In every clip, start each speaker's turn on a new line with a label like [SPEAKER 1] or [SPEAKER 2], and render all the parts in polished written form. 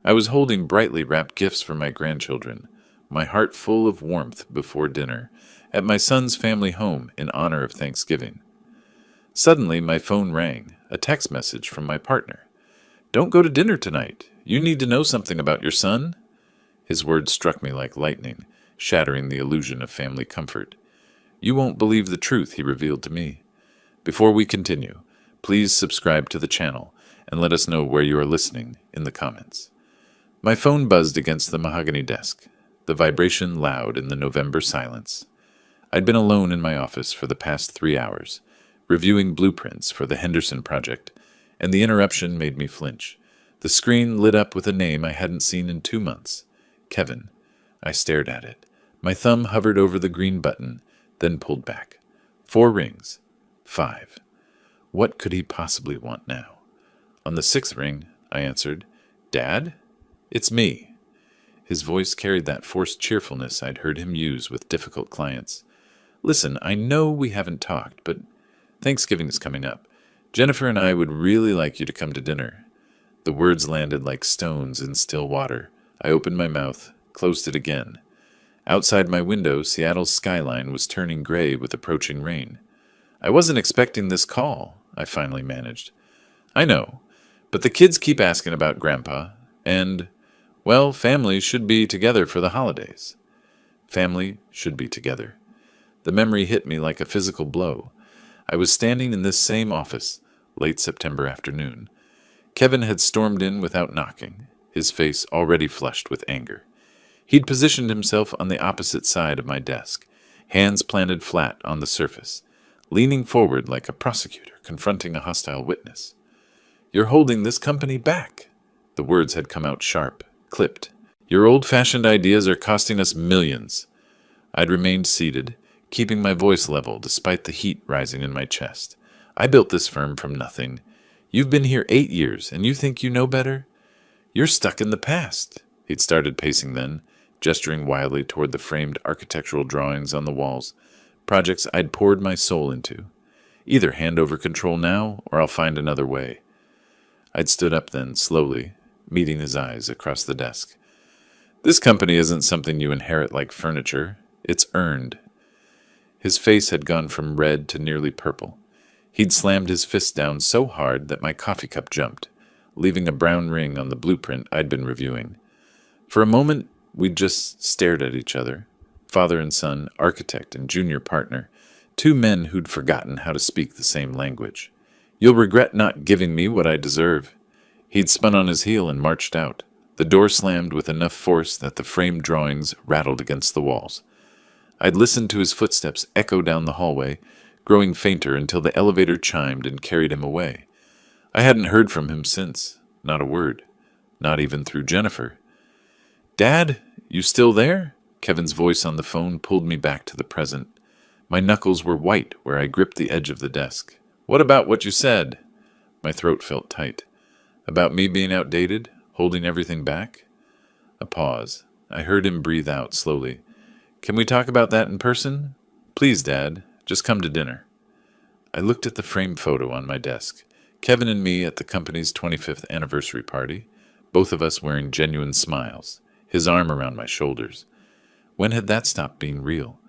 [SPEAKER 1] I was holding brightly wrapped gifts for my grandchildren, my heart full of warmth before dinner, at my son's family home in honor of Thanksgiving. Suddenly, my phone rang, a text message from my partner. "Don't go to dinner tonight. You need to know something about your son." His words struck me like lightning, shattering the illusion of family comfort. "You won't believe the truth," he revealed to me. Before we continue, please subscribe to the channel and let us know where you are listening in the comments. My phone buzzed against the mahogany desk, the vibration loud in the November silence. I'd been alone in my office for the past 3 hours, reviewing blueprints for the Henderson project, and the interruption made me flinch. The screen lit up with a name I hadn't seen in 2 months. Kevin. I stared at it. My thumb hovered over the green button, then pulled back. 4 rings. 5. What could he possibly want now? On the 6th ring, I answered, "Dad? It's me." His voice carried that forced cheerfulness I'd heard him use with difficult clients. "Listen, I know we haven't talked, but Thanksgiving is coming up. Jennifer and I would really like you to come to dinner." The words landed like stones in still water. I opened my mouth, closed it again. Outside my window, Seattle's skyline was turning gray with approaching rain. "I wasn't expecting this call," I finally managed. "I know, but the kids keep asking about Grandpa, and, well, family should be together for the holidays." Family should be together. The memory hit me like a physical blow. I was standing in this same office, late September afternoon. Kevin had stormed in without knocking, his face already flushed with anger. He'd positioned himself on the opposite side of my desk, hands planted flat on the surface, leaning forward like a prosecutor confronting a hostile witness. "You're holding this company back." The words had come out sharp, clipped. "Your old-fashioned ideas are costing us millions." I'd remained seated, keeping my voice level despite the heat rising in my chest. "I built this firm from nothing. You've been here 8 years, and you think you know better? You're stuck in the past." He'd started pacing then, gesturing wildly toward the framed architectural drawings on the walls, projects I'd poured my soul into. "Either hand over control now, or I'll find another way." I'd stood up then, slowly, meeting his eyes across the desk. "This company isn't something you inherit like furniture. It's earned." His face had gone from red to nearly purple. He'd slammed his fist down so hard that my coffee cup jumped, leaving a brown ring on the blueprint I'd been reviewing. For a moment, we'd just stared at each other, father and son, architect and junior partner, 2 men who'd forgotten how to speak the same language. "You'll regret not giving me what I deserve." He'd spun on his heel and marched out. The door slammed with enough force that the framed drawings rattled against the walls. I'd listened to his footsteps echo down the hallway, growing fainter until the elevator chimed and carried him away. I hadn't heard from him since, not a word, not even through Jennifer. "Dad, you still there?" Kevin's voice on the phone pulled me back to the present. My knuckles were white where I gripped the edge of the desk. "What about what you said?" My throat felt tight. "About me being outdated, holding everything back?" A pause. I heard him breathe out slowly. "Can we talk about that in person? Please, Dad, just come to dinner." I looked at the framed photo on my desk. Kevin and me at the company's 25th anniversary party, both of us wearing genuine smiles, his arm around my shoulders. When had that stopped being real?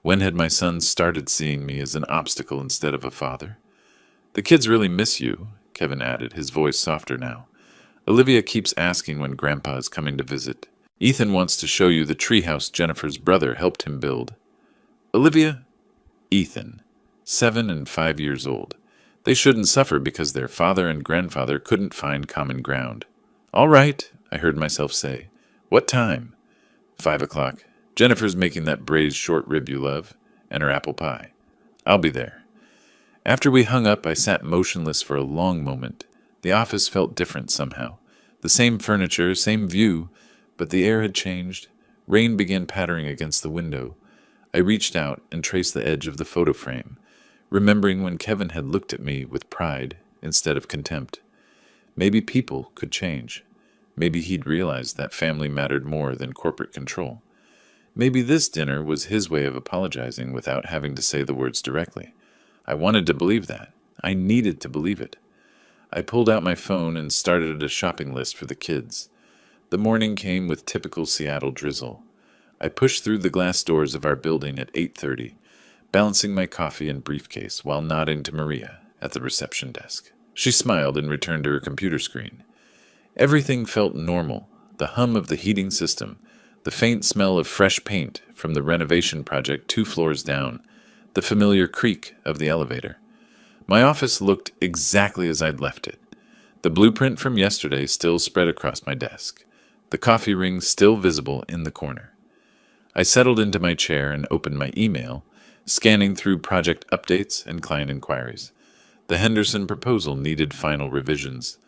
[SPEAKER 1] When had my son started seeing me as an obstacle instead of a father? "The kids really miss you," Kevin added, his voice softer now. "Olivia keeps asking when Grandpa is coming to visit. Ethan wants to show you the treehouse Jennifer's brother helped him build." "Olivia?" "Ethan. 7 and 5 years old. They shouldn't suffer because their father and grandfather couldn't find common ground." "All right," I heard myself say. "What time?" 5 o'clock. Jennifer's making that braised short rib you love, and her apple pie. I'll be there." After we hung up, I sat motionless for a long moment. The office felt different somehow. The same furniture, same view, but the air had changed. Rain began pattering against the window. I reached out and traced the edge of the photo frame, remembering when Kevin had looked at me with pride instead of contempt. Maybe people could change. Maybe he'd realized that family mattered more than corporate control. Maybe this dinner was his way of apologizing without having to say the words directly. I wanted to believe that. I needed to believe it. I pulled out my phone and started a shopping list for the kids. The morning came with typical Seattle drizzle. I pushed through the glass doors of our building at 8:30, balancing my coffee and briefcase while nodding to Maria at the reception desk. She smiled and returned to her computer screen. Everything felt normal. The hum of the heating system, the faint smell of fresh paint from the renovation project 2 floors down, the familiar creak of the elevator. My office looked exactly as I'd left it. The blueprint from yesterday still spread across my desk, the coffee ring still visible in the corner. I settled into my chair and opened my email, scanning through project updates and client inquiries. The Henderson proposal needed final revisions.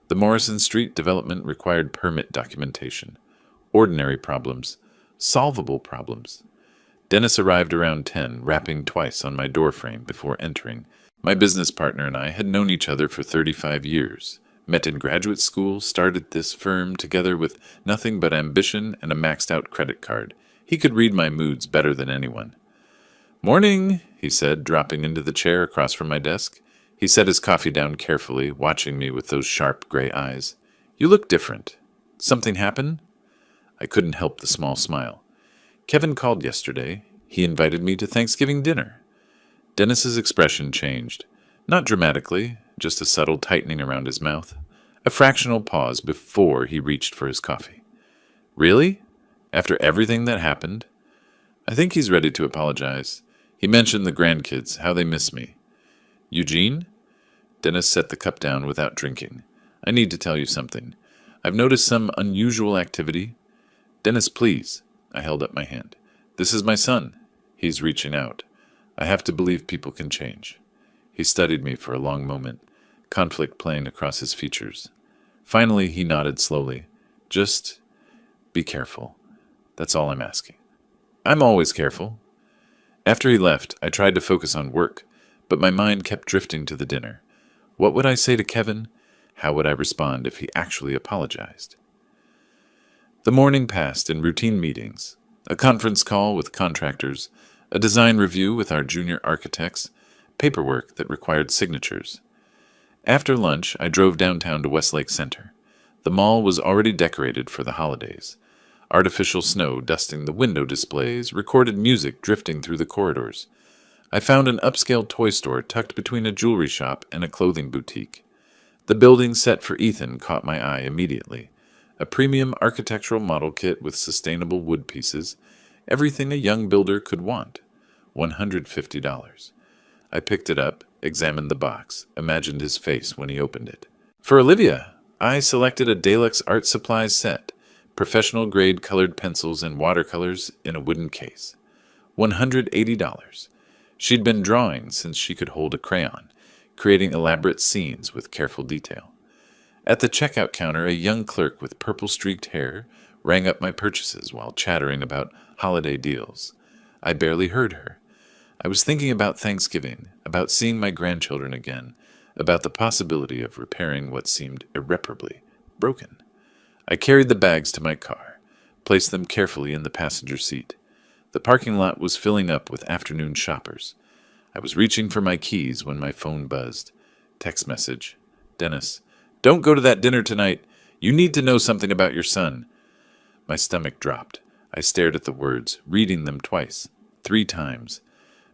[SPEAKER 1] The Morrison Street development required permit documentation. Ordinary problems. Solvable problems. Dennis arrived around 10, rapping twice on my doorframe before entering. My business partner and I had known each other for 35 years. Met in graduate school, started this firm together with nothing but ambition and a maxed-out credit card. He could read my moods better than anyone. "Morning," he said, dropping into the chair across from my desk. He set his coffee down carefully, watching me with those sharp gray eyes. "You look different. Something happened?" I couldn't help the small smile. "Kevin called yesterday. He invited me to Thanksgiving dinner." Dennis's expression changed. Not dramatically, just a subtle tightening around his mouth. A fractional pause before he reached for his coffee. "Really? After everything that happened?" "I think he's ready to apologize. He mentioned the grandkids, how they miss me." "Eugene?" Dennis set the cup down without drinking. "I need to tell you something. I've noticed some unusual activity." "Dennis, please." I held up my hand. "This is my son. He's reaching out. I have to believe people can change." He studied me for a long moment, conflict playing across his features. Finally, he nodded slowly. "Just be careful. That's all I'm asking." "I'm always careful." After he left, I tried to focus on work, but my mind kept drifting to the dinner. What would I say to Kevin? How would I respond if he actually apologized? The morning passed in routine meetings, a conference call with contractors, a design review with our junior architects, paperwork that required signatures. After lunch, I drove downtown to Westlake Center. The mall was already decorated for the holidays. Artificial snow dusting the window displays, recorded music drifting through the corridors. I found an upscale toy store tucked between a jewelry shop and a clothing boutique. The building set for Ethan caught my eye immediately. A premium architectural model kit with sustainable wood pieces, everything a young builder could want. $150. I picked it up, examined the box, imagined his face when he opened it. For Olivia, I selected a Deluxe art supplies set, professional-grade colored pencils and watercolors in a wooden case. $180. She'd been drawing since she could hold a crayon, creating elaborate scenes with careful detail. At the checkout counter, a young clerk with purple-streaked hair rang up my purchases while chattering about holiday deals. I barely heard her. I was thinking about Thanksgiving, about seeing my grandchildren again, about the possibility of repairing what seemed irreparably broken. I carried the bags to my car, placed them carefully in the passenger seat. The parking lot was filling up with afternoon shoppers. I was reaching for my keys when my phone buzzed. Text message. "Dennis, don't go to that dinner tonight. You need to know something about your son." My stomach dropped. I stared at the words, reading them twice, 3 times.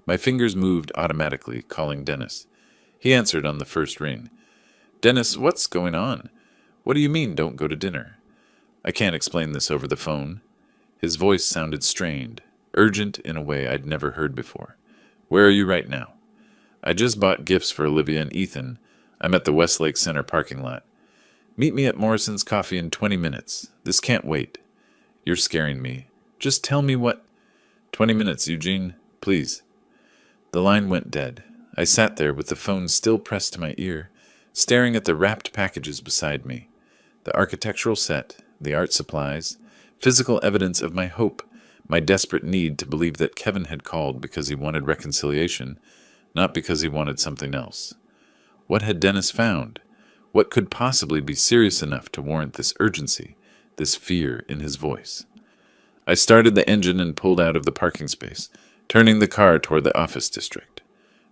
[SPEAKER 1] My fingers moved automatically, calling Dennis. He answered on the first ring. "Dennis, what's going on? What do you mean, don't go to dinner?" "I can't explain this over the phone." His voice sounded strained, urgent in a way I'd never heard before. "Where are you right now?" "I just bought gifts for Olivia and Ethan. I'm at the Westlake Center parking lot. Meet me at Morrison's Coffee in 20 minutes. This can't wait." "You're scaring me. Just tell me what—" "20 minutes, Eugene. Please." The line went dead. I sat there with the phone still pressed to my ear, staring at the wrapped packages beside me. The architectural set, the art supplies, physical evidence of my hope, my desperate need to believe that Kevin had called because he wanted reconciliation, not because he wanted something else. What had Dennis found? What could possibly be serious enough to warrant this urgency, this fear in his voice? I started the engine and pulled out of the parking space, turning the car toward the office district.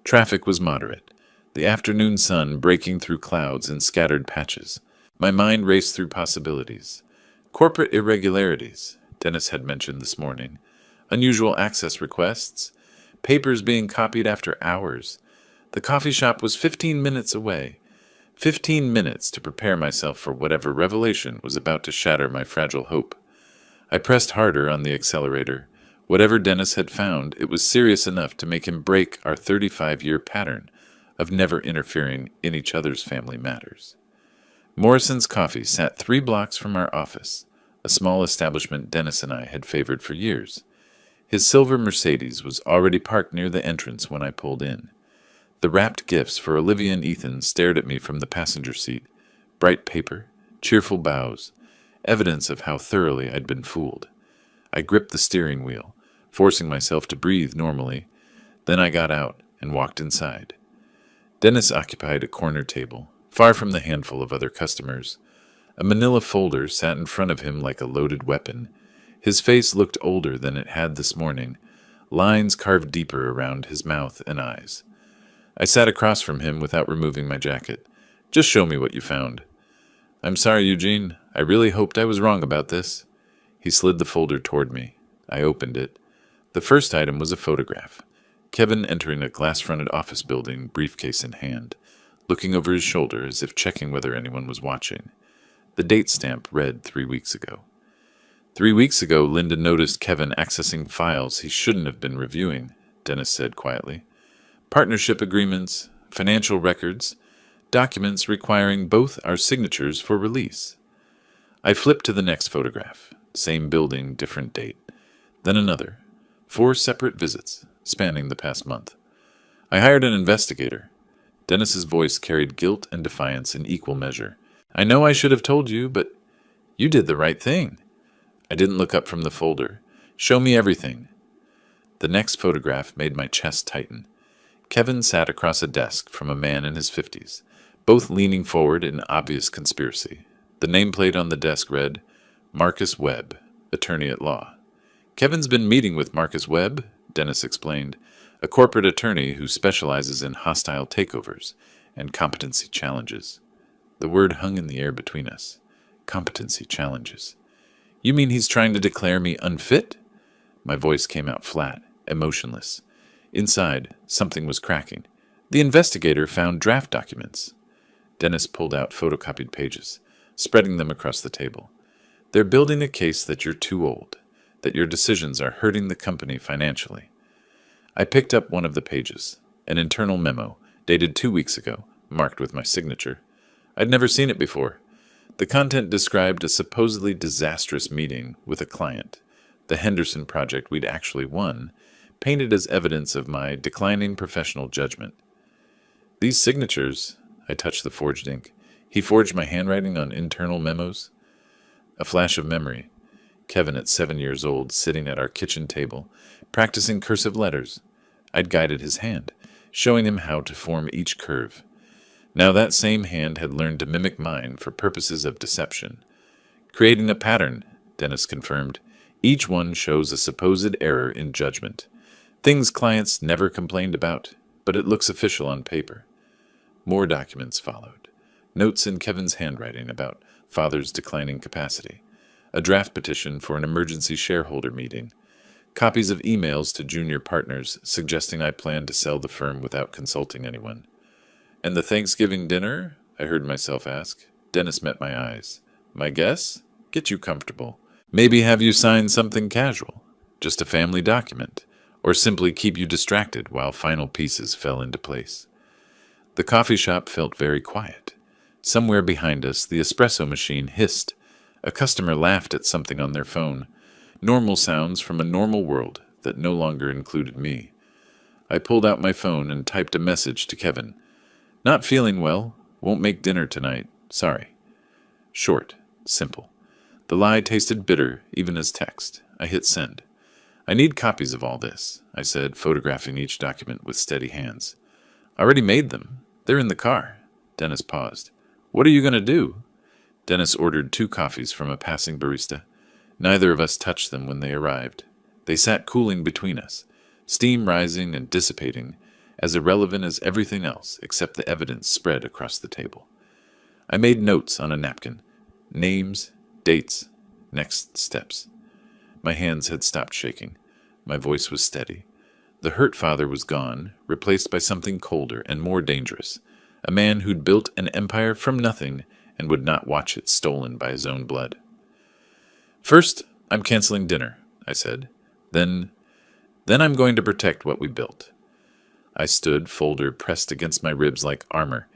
[SPEAKER 1] Traffic was moderate, the afternoon sun breaking through clouds in scattered patches. My mind raced through possibilities. Corporate irregularities, Dennis had mentioned this morning. Unusual access requests. Papers being copied after hours. The coffee shop was 15 minutes away. 15 minutes to prepare myself for whatever revelation was about to shatter my fragile hope. I pressed harder on the accelerator. Whatever Dennis had found, it was serious enough to make him break our 35-year pattern of never interfering in each other's family matters. Morrison's Coffee sat 3 blocks from our office, a small establishment Dennis and I had favored for years. His silver Mercedes was already parked near the entrance when I pulled in. The wrapped gifts for Olivia and Ethan stared at me from the passenger seat. Bright paper, cheerful bows, evidence of how thoroughly I'd been fooled. I gripped the steering wheel, forcing myself to breathe normally. Then I got out and walked inside. Dennis occupied a corner table, far from the handful of other customers. A manila folder sat in front of him like a loaded weapon. His face looked older than it had this morning, lines carved deeper around his mouth and eyes. I sat across from him without removing my jacket. Just show me what you found. I'm sorry, Eugene. I really hoped I was wrong about this. He slid the folder toward me. I opened it. The first item was a photograph. Kevin entering a glass-fronted office building, briefcase in hand, looking over his shoulder as if checking whether anyone was watching. The date stamp read 3 weeks ago. 3 weeks ago, Linda noticed Kevin accessing files he shouldn't have been reviewing, Dennis said quietly. Partnership agreements, financial records, documents requiring both our signatures for release. I flipped to the next photograph. Same building, different date. Then another. 4 separate visits, spanning the past month. I hired an investigator. Dennis's voice carried guilt and defiance in equal measure. I know I should have told you, but you did the right thing. I didn't look up from the folder. Show me everything. The next photograph made my chest tighten. Kevin sat across a desk from a man in his 50s, both leaning forward in obvious conspiracy. The nameplate on the desk read, Marcus Webb, attorney at law. Kevin's been meeting with Marcus Webb, Dennis explained, a corporate attorney who specializes in hostile takeovers and competency challenges. The word hung in the air between us. Competency challenges. You mean he's trying to declare me unfit? My voice came out flat, emotionless. Inside, something was cracking. The investigator found draft documents. Dennis pulled out photocopied pages, spreading them across the table. They're building a case that you're too old, that your decisions are hurting the company financially. I picked up one of the pages, an internal memo, dated 2 weeks ago, marked with my signature. I'd never seen it before. The content described a supposedly disastrous meeting with a client, the Henderson project we'd actually won, painted as evidence of my declining professional judgment. These signatures, I touched the forged ink. He forged my handwriting on internal memos. A flash of memory. Kevin at 7 years old, sitting at our kitchen table, practicing cursive letters. I'd guided his hand, showing him how to form each curve. Now that same hand had learned to mimic mine for purposes of deception. Creating a pattern, Dennis confirmed. Each one shows a supposed error in judgment. Things clients never complained about, but it looks official on paper. More documents followed. Notes in Kevin's handwriting about father's declining capacity. A draft petition for an emergency shareholder meeting. Copies of emails to junior partners suggesting I planned to sell the firm without consulting anyone. And the Thanksgiving dinner? I heard myself ask. Dennis met my eyes. My guess? Get you comfortable. Maybe have you sign something casual. Just a family document. Or simply keep you distracted while final pieces fell into place. The coffee shop felt very quiet. Somewhere behind us, the espresso machine hissed. A customer laughed at something on their phone. Normal sounds from a normal world that no longer included me. I pulled out my phone and typed a message to Kevin. Not feeling well. Won't make dinner tonight. Sorry. Short. Simple. The lie tasted bitter, even as text. I hit send. I need copies of all this, I said, photographing each document with steady hands. Already made them. They're in the car. Dennis paused. What are you going to do? Dennis ordered 2 coffees from a passing barista. Neither of us touched them when they arrived. They sat cooling between us, steam rising and dissipating, as irrelevant as everything else except the evidence spread across the table. I made notes on a napkin. Names, dates, Next steps. My hands had stopped shaking. My voice was steady. The hurt father was gone, replaced by something colder and more dangerous. A man who'd built an empire from nothing and would not watch it stolen by his own blood. First, I'm canceling dinner, I said. Then I'm going to protect what we built. I stood, folder pressed against my ribs like armor.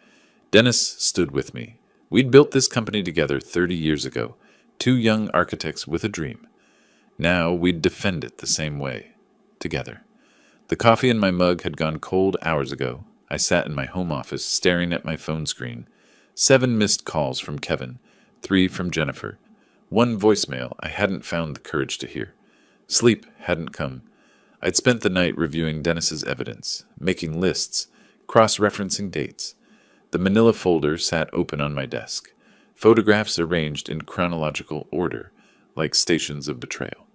[SPEAKER 1] Dennis stood with me. We'd built this company together 30 years ago, two young architects with a dream. Now we'd defend it the same way, together. The coffee in my mug had gone cold hours ago. I sat in my home office, staring at my phone screen. 7 missed calls from Kevin, 3 from Jennifer. 1 voicemail I hadn't found the courage to hear. Sleep hadn't come. I'd spent the night reviewing Dennis's evidence, making lists, cross-referencing dates. The manila folder sat open on my desk, photographs arranged in chronological order, like stations of betrayal.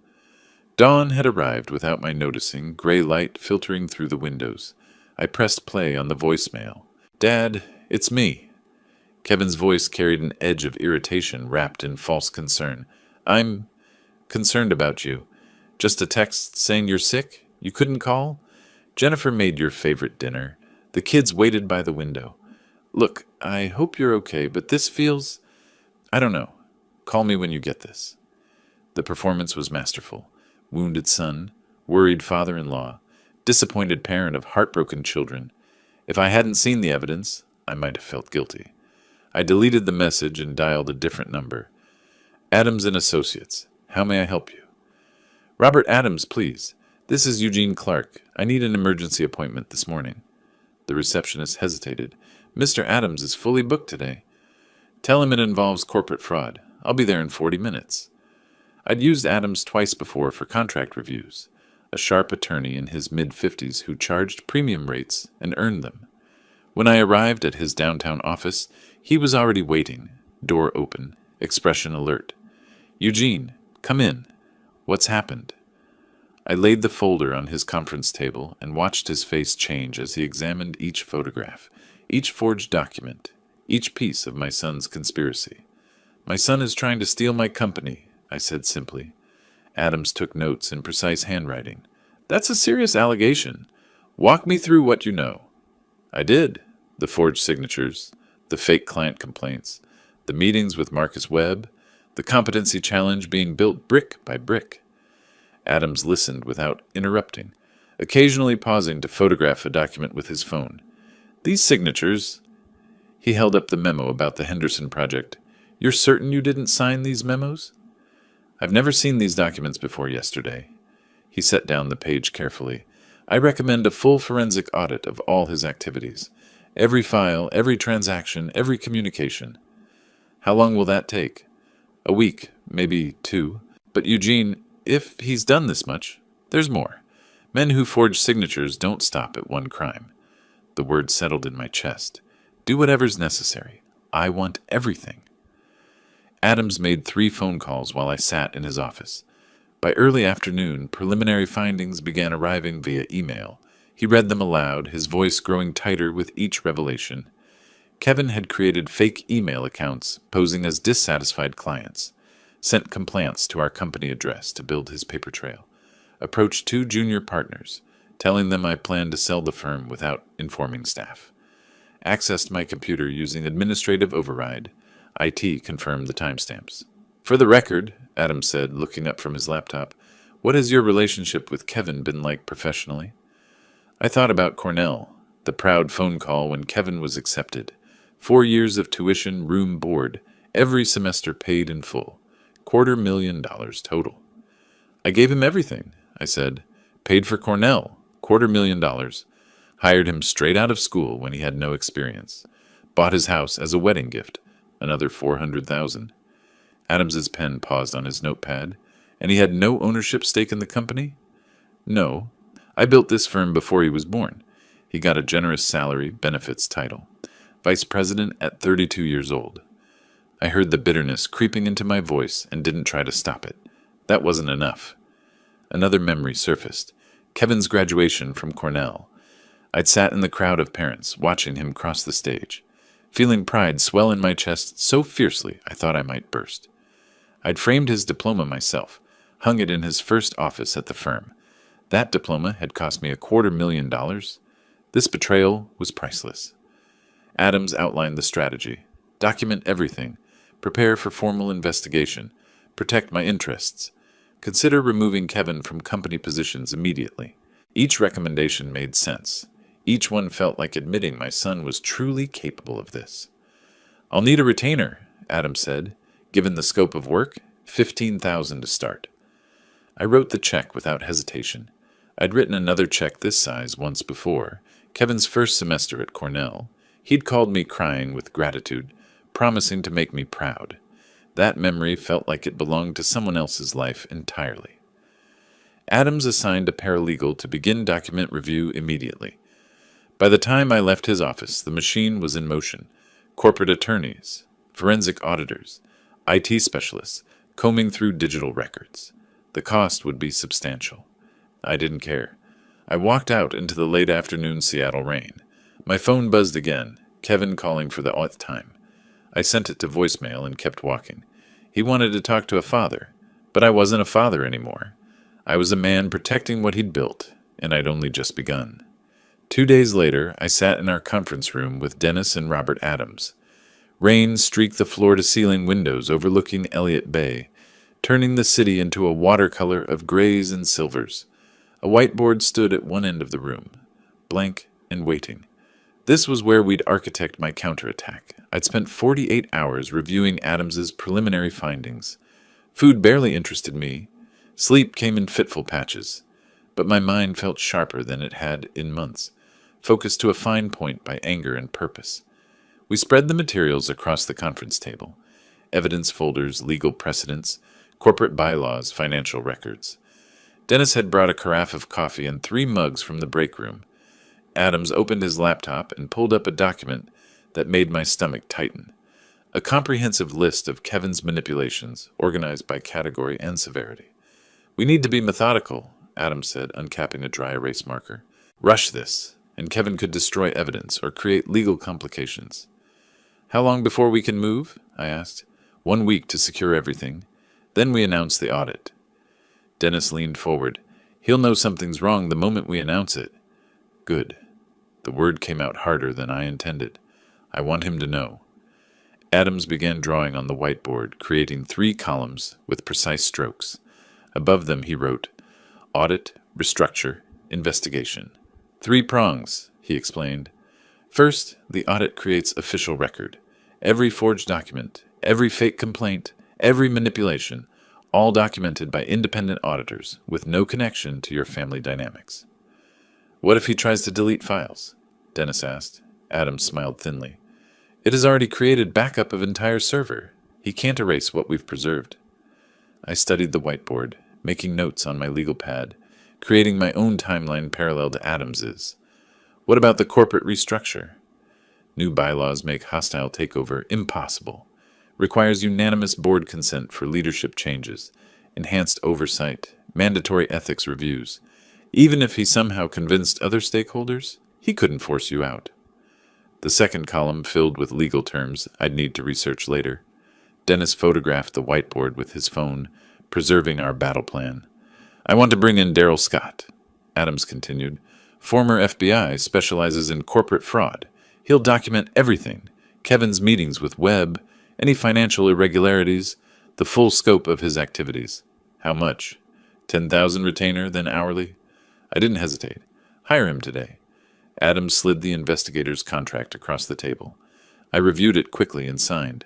[SPEAKER 1] Dawn had arrived without my noticing, gray light filtering through the windows. I pressed play on the voicemail. "Dad, it's me." Kevin's voice carried an edge of irritation wrapped in false concern. "I'm concerned about you. Just a text saying you're sick? You couldn't call? Jennifer made your favorite dinner. The kids waited by the window. Look, I hope you're okay, but this feels... I don't know. Call me when you get this." The performance was masterful. Wounded son, worried father-in-law, disappointed parent of heartbroken children. If I hadn't seen the evidence, I might have felt guilty. I deleted the message and dialed a different number. "Adams and Associates. How may I help you?" "Robert Adams, please. This is Eugene Clark. I need an emergency appointment this morning." The receptionist hesitated. "Mr. Adams is fully booked today." "Tell him it involves corporate fraud. I'll be there in 40 minutes. I'd used Adams twice before for contract reviews, a sharp attorney in his mid-50s who charged premium rates and earned them. When I arrived at his downtown office, he was already waiting, door open, expression alert. "Eugene, come in. What's happened?" I laid the folder on his conference table and watched his face change as he examined each photograph, each forged document, each piece of my son's conspiracy. "My son is trying to steal my company," I said simply. Adams took notes in precise handwriting. "That's a serious allegation. Walk me through what you know." I did. The forged signatures, the fake client complaints, the meetings with Marcus Webb, the competency challenge being built brick by brick. Adams listened without interrupting, occasionally pausing to photograph a document with his phone. "These signatures..." He held up the memo about the Henderson project. "You're certain you didn't sign these memos?" "I've never seen these documents before yesterday." He set down the page carefully. "I recommend a full forensic audit of all his activities. Every file, every transaction, every communication." "How long will that take?" "A week, maybe 2. But Eugene, if he's done this much, there's more. Men who forge signatures don't stop at one crime." The word settled in my chest. "Do whatever's necessary. I want everything." Adams made 3 phone calls while I sat in his office. By early afternoon, preliminary findings began arriving via email. He read them aloud, his voice growing tighter with each revelation. Kevin had created fake email accounts posing as dissatisfied clients, sent complaints to our company address to build his paper trail, approached 2 junior partners, telling them I planned to sell the firm without informing staff, accessed my computer using administrative override. IT confirmed the timestamps. "For the record," Adams said, looking up from his laptop, "what has your relationship with Kevin been like professionally?" I thought about Cornell, the proud phone call when Kevin was accepted. 4 years of tuition, room, board, every semester paid in full. $250,000 total. "I gave him everything," I said. "Paid for Cornell, $250,000. Hired him straight out of school when he had no experience. Bought his house as a wedding gift, another $400,000. Adams's pen paused on his notepad. "And he had no ownership stake in the company?" "No. I built this firm before he was born. He got a generous salary, benefits, title. Vice president at 32 years old." I heard the bitterness creeping into my voice and didn't try to stop it. That wasn't enough. Another memory surfaced. Kevin's graduation from Cornell. I'd sat in the crowd of parents, watching him cross the stage, feeling pride swell in my chest so fiercely I thought I might burst. I'd framed his diploma myself, hung it in his first office at the firm. That diploma had cost me $250,000. This betrayal was priceless. Adams outlined the strategy. Document everything. Prepare for formal investigation. Protect my interests. Consider removing Kevin from company positions immediately. Each recommendation made sense. Each one felt like admitting my son was truly capable of this. I'll need a retainer, Adams said. Given the scope of work, $15,000 to start. I wrote the check without hesitation. I'd written another check this size once before, Kevin's first semester at Cornell. He'd called me crying with gratitude, promising to make me proud. That memory felt like it belonged to someone else's life entirely. Adams assigned a paralegal to begin document review immediately. By the time I left his office, the machine was in motion. Corporate attorneys, forensic auditors, IT specialists, combing through digital records. The cost would be substantial. I didn't care. I walked out into the late afternoon Seattle rain. My phone buzzed again, Kevin calling for the 8th time. I sent it to voicemail and kept walking. He wanted to talk to a father, but I wasn't a father anymore. I was a man protecting what he'd built, and I'd only just begun. 2 days later, I sat in our conference room with Dennis and Robert Adams. Rain streaked the floor-to-ceiling windows overlooking Elliott Bay, turning the city into a watercolor of grays and silvers. A whiteboard stood at one end of the room, blank and waiting. This was where we'd architect my counterattack. I'd spent 48 hours reviewing Adams's preliminary findings. Food barely interested me. Sleep came in fitful patches. But my mind felt sharper than it had in months, focused to a fine point by anger and purpose. We spread the materials across the conference table. Evidence folders, legal precedents, corporate bylaws, financial records. Dennis had brought a carafe of coffee and 3 mugs from the break room. Adams opened his laptop and pulled up a document that made my stomach tighten. A comprehensive list of Kevin's manipulations, organized by category and severity. "We need to be methodical," Adams said, uncapping a dry erase marker. "Rush this, and Kevin could destroy evidence or create legal complications." "How long before we can move?" I asked. "1 week to secure everything. Then we announce the audit." Dennis leaned forward. "He'll know something's wrong the moment we announce it." "Good." The word came out harder than I intended. "I want him to know." Adams began drawing on the whiteboard, creating 3 columns with precise strokes. Above them he wrote, "Audit, restructure, investigation." 3 prongs, he explained. First, the audit creates official record. Every forged document, every fake complaint, every manipulation, all documented by independent auditors with no connection to your family dynamics. "What if he tries to delete files?" Dennis asked. Adams smiled thinly. "It has already created backup of entire server. He can't erase what we've preserved." I studied the whiteboard, making notes on my legal pad, creating my own timeline parallel to Adams's. "What about the corporate restructure?" "New bylaws make hostile takeover impossible. Requires unanimous board consent for leadership changes, enhanced oversight, mandatory ethics reviews. Even if he somehow convinced other stakeholders, he couldn't force you out." The second column filled with legal terms I'd need to research later. Dennis photographed the whiteboard with his phone, preserving our battle plan. "I want to bring in Daryl Scott," Adams continued. "Former FBI, specializes in corporate fraud. He'll document everything, Kevin's meetings with Webb, any financial irregularities, the full scope of his activities." "How much? 10,000 retainer, then hourly?" I didn't hesitate. "Hire him today." Adams slid the investigator's contract across the table. I reviewed it quickly and signed.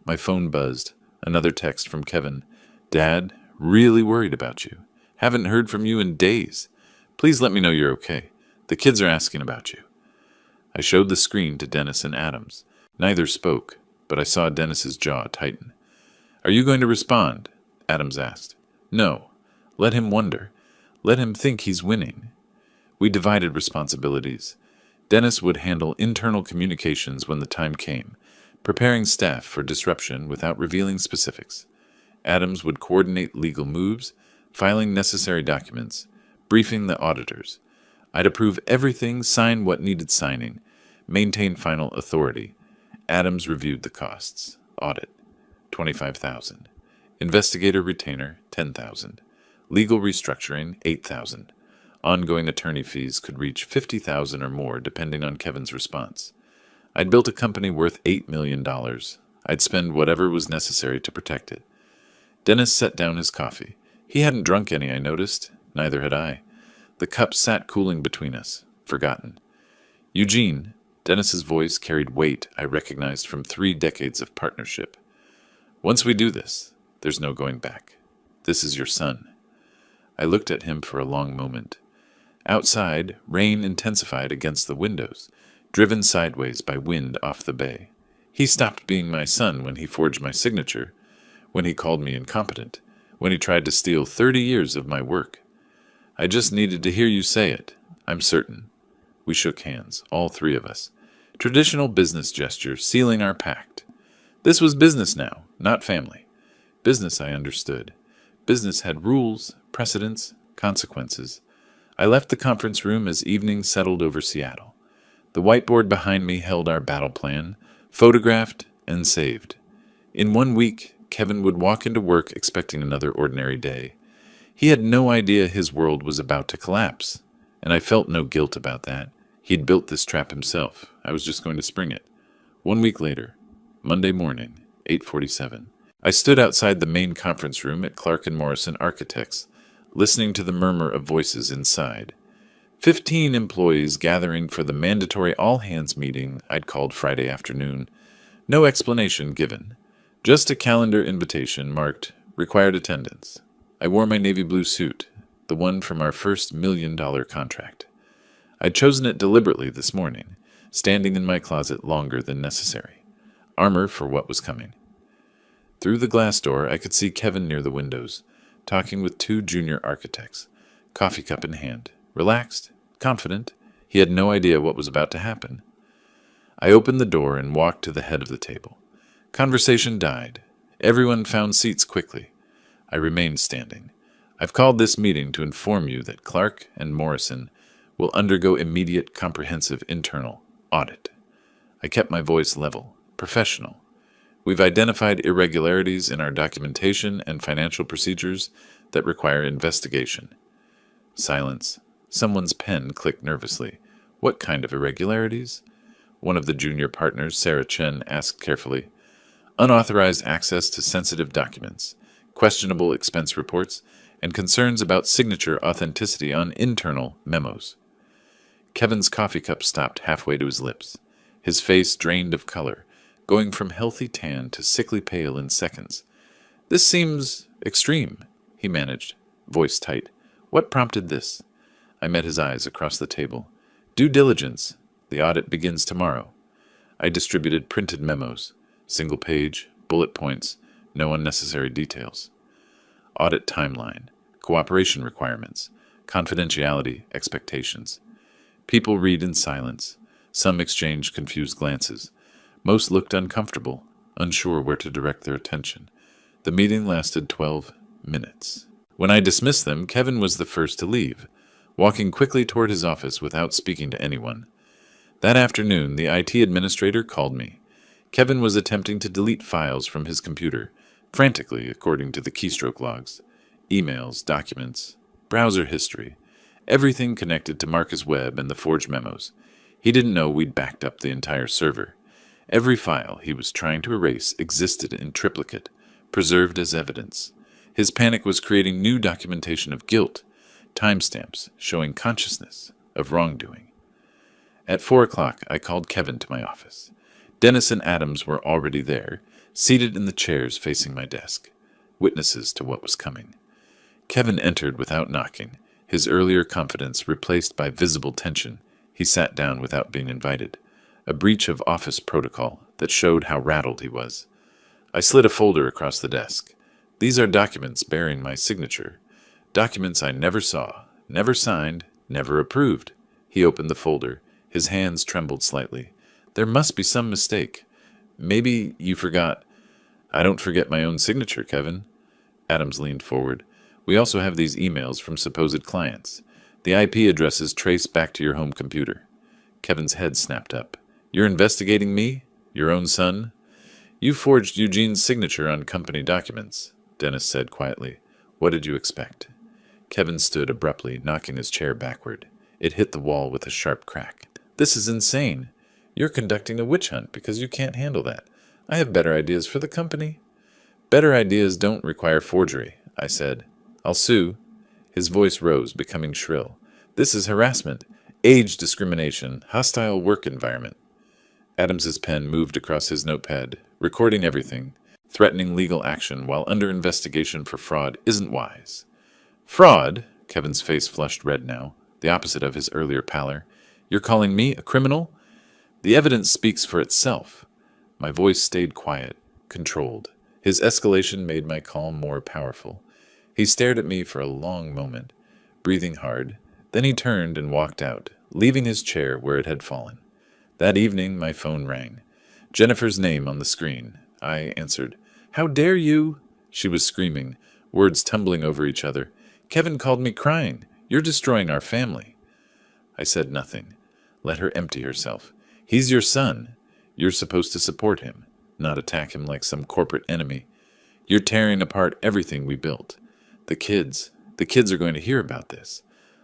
[SPEAKER 1] My phone buzzed. Another text from Kevin. "Dad, really worried about you. Haven't heard from you in days. Please let me know you're okay. The kids are asking about you." I showed the screen to Dennis and Adams. Neither spoke, but I saw Dennis's jaw tighten. "Are you going to respond?" Adams asked. "No. Let him wonder. Let him think he's winning." We divided responsibilities. Dennis would handle internal communications when the time came, preparing staff for disruption without revealing specifics. Adams would coordinate legal moves, filing necessary documents, briefing the auditors. I'd approve everything, sign what needed signing, maintain final authority. Adams reviewed the costs. Audit, $25,000. Investigator retainer, $10,000. Legal restructuring, $8,000. Ongoing attorney fees could reach $50,000 or more depending on Kevin's response. I'd built a company worth $8 million. I'd spend whatever was necessary to protect it. Dennis set down his coffee. He hadn't drunk any, I noticed. Neither had I. The cup sat cooling between us, forgotten. Eugene, Dennis's voice carried weight I recognized from 3 decades of partnership. Once we do this, there's no going back. This is your son. I looked at him for a long moment. Outside, rain intensified against the windows, driven sideways by wind off the bay. He stopped being my son when he forged my signature, when he called me incompetent, when he tried to steal 30 years of my work. I just needed to hear you say it. I'm certain. We shook hands, all 3 of us. Traditional business gesture, sealing our pact. This was business now, not family. Business, I understood. Business had rules, precedents, consequences. I left the conference room as evening settled over Seattle. The whiteboard behind me held our battle plan, photographed and saved. In 1 week, Kevin would walk into work expecting another ordinary day. He had no idea his world was about to collapse, and I felt no guilt about that. He'd built this trap himself. I was just going to spring it. 1 week later, Monday morning, 8:47. I stood outside the main conference room at Clark & Morrison Architects, listening to the murmur of voices inside. 15 employees gathering for the mandatory all-hands meeting I'd called Friday afternoon. No explanation given. Just a calendar invitation marked required attendance. I wore my navy blue suit, the one from our first $1 million contract. I'd chosen it deliberately this morning, standing in my closet longer than necessary. Armor for what was coming. Through the glass door, I could see Kevin near the windows, talking with 2 junior architects, coffee cup in hand. Relaxed, confident, he had no idea what was about to happen. I opened the door and walked to the head of the table. Conversation died. Everyone found seats quickly. I remained standing. I've called this meeting to inform you that Clark & Morrison will undergo immediate comprehensive internal audit. I kept my voice level, professional. We've identified irregularities in our documentation and financial procedures that require investigation. Silence. Someone's pen clicked nervously. What kind of irregularities? One of the junior partners, Sarah Chen, asked carefully. Unauthorized access to sensitive documents, questionable expense reports, and concerns about signature authenticity on internal memos. Kevin's coffee cup stopped halfway to his lips. His face drained of color, going from healthy tan to sickly pale in seconds. This seems extreme, he managed, voice tight. What prompted this? I met his eyes across the table. Due diligence. The audit begins tomorrow. I distributed printed memos, single page, bullet points, no unnecessary details. Audit timeline, cooperation requirements, confidentiality expectations. People read in silence. Some exchange confused glances. Most looked uncomfortable, unsure where to direct their attention. The meeting lasted 12 minutes. When I dismissed them, Kevin was the first to leave, walking quickly toward his office without speaking to anyone. That afternoon, the IT administrator called me. Kevin was attempting to delete files from his computer, frantically according to the keystroke logs. Emails, documents, browser history, everything connected to Marcus Webb and the forged memos. He didn't know we'd backed up the entire server. Every file he was trying to erase existed in triplicate, preserved as evidence. His panic was creating new documentation of guilt, timestamps showing consciousness of wrongdoing. At 4 o'clock, I called Kevin to my office. Dennis and Adams were already there, seated in the chairs facing my desk, witnesses to what was coming. Kevin entered without knocking, his earlier confidence replaced by visible tension. He sat down without being invited, a breach of office protocol that showed how rattled he was. I slid a folder across the desk. These are documents bearing my signature. Documents I never saw, never signed, never approved. He opened the folder. His hands trembled slightly. There must be some mistake. Maybe you forgot. I don't forget my own signature, Kevin. Adams leaned forward. We also have these emails from supposed clients. The IP addresses trace back to your home computer. Kevin's head snapped up. You're investigating me? Your own son? You forged Eugene's signature on company documents. Dennis said quietly. What did you expect? Kevin stood abruptly, knocking his chair backward. It hit the wall with a sharp crack. This is insane. You're conducting a witch hunt because you can't handle that. I have better ideas for the company. Better ideas don't require forgery, I said. I'll sue. His voice rose, becoming shrill. This is harassment, age discrimination, hostile work environment. Adams's pen moved across his notepad, recording everything. Threatening legal action while under investigation for fraud isn't wise. Fraud? Kevin's face flushed red now, the opposite of his earlier pallor. You're calling me a criminal? The evidence speaks for itself. My voice stayed quiet, controlled. His escalation made my calm more powerful. He stared at me for a long moment, breathing hard. Then he turned and walked out, leaving his chair where it had fallen. That evening, my phone rang. Jennifer's name on the screen. I answered. How dare you? She was screaming, words tumbling over each other. Kevin called me crying. You're destroying our family. I said nothing. Let her empty herself. He's your son. You're supposed to support him, not attack him like some corporate enemy. You're tearing apart everything we built. The kids are going to hear about this.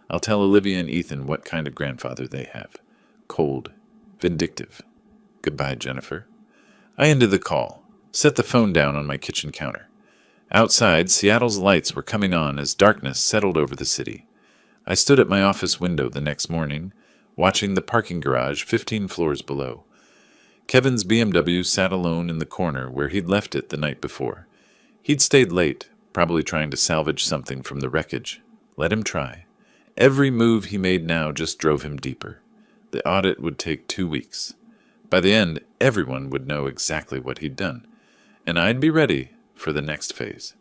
[SPEAKER 1] I'll tell Olivia and Ethan what kind of grandfather they have. Cold, vindictive. Goodbye, Jennifer. I ended the call, set the phone down on my kitchen counter. Outside, Seattle's lights were coming on as darkness settled over the city. I stood at my office window the next morning, watching the parking garage 15 floors below. Kevin's BMW sat alone in the corner where he'd left it the night before. He'd stayed late, probably trying to salvage something from the wreckage. Let him try. Every move he made now just drove him deeper. The audit would take 2 weeks. By the end, everyone would know exactly what he'd done, and I'd be ready for the next phase.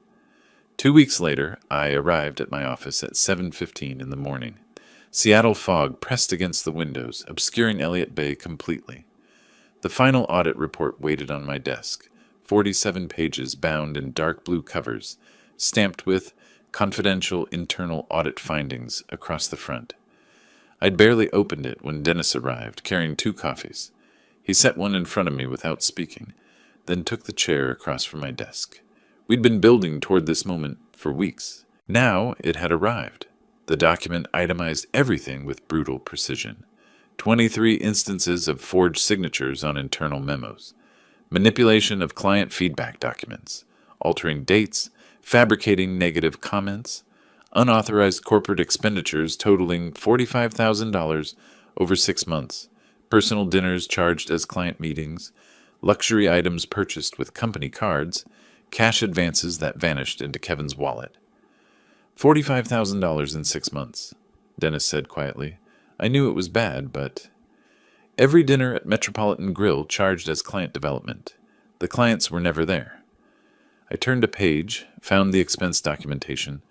[SPEAKER 1] 2 weeks later, I arrived at my office at 7:15 in the morning. Seattle fog pressed against the windows, obscuring Elliott Bay completely. The final audit report waited on my desk, 47 pages bound in dark blue covers, stamped with confidential internal audit findings across the front. I'd barely opened it when Dennis arrived, carrying 2 coffees. He set one in front of me without speaking, then took the chair across from my desk. We'd been building toward this moment for weeks. Now it had arrived. The document itemized everything with brutal precision. 23 instances of forged signatures on internal memos, manipulation of client feedback documents, altering dates, fabricating negative comments, unauthorized corporate expenditures totaling $45,000 over 6 months, personal dinners charged as client meetings, luxury items purchased with company cards, cash advances that vanished into Kevin's wallet. $45,000 in 6 months, Dennis said quietly. I knew it was bad, but... Every dinner at Metropolitan Grill charged as client development. The clients were never there. I turned a page, found the expense documentation,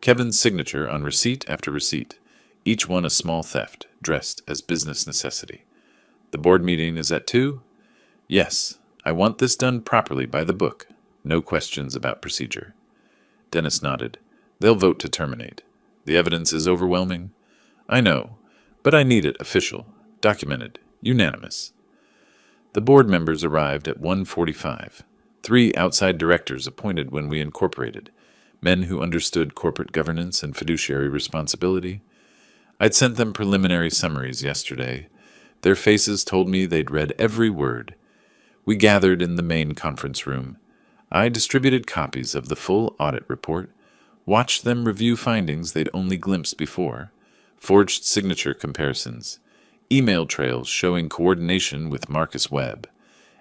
[SPEAKER 1] Kevin's signature on receipt after receipt, each one a small theft, dressed as business necessity. The board meeting is at 2? Yes, I want this done properly by the book. No questions about procedure. Dennis nodded. They'll vote to terminate. The evidence is overwhelming. I know, but I need it official, documented, unanimous. The board members arrived at 1:45. 3 outside directors appointed when we incorporated, men who understood corporate governance and fiduciary responsibility. I'd sent them preliminary summaries yesterday. Their faces told me they'd read every word. We gathered in the main conference room. I distributed copies of the full audit report, watched them review findings they'd only glimpsed before, forged signature comparisons, email trails showing coordination with Marcus Webb,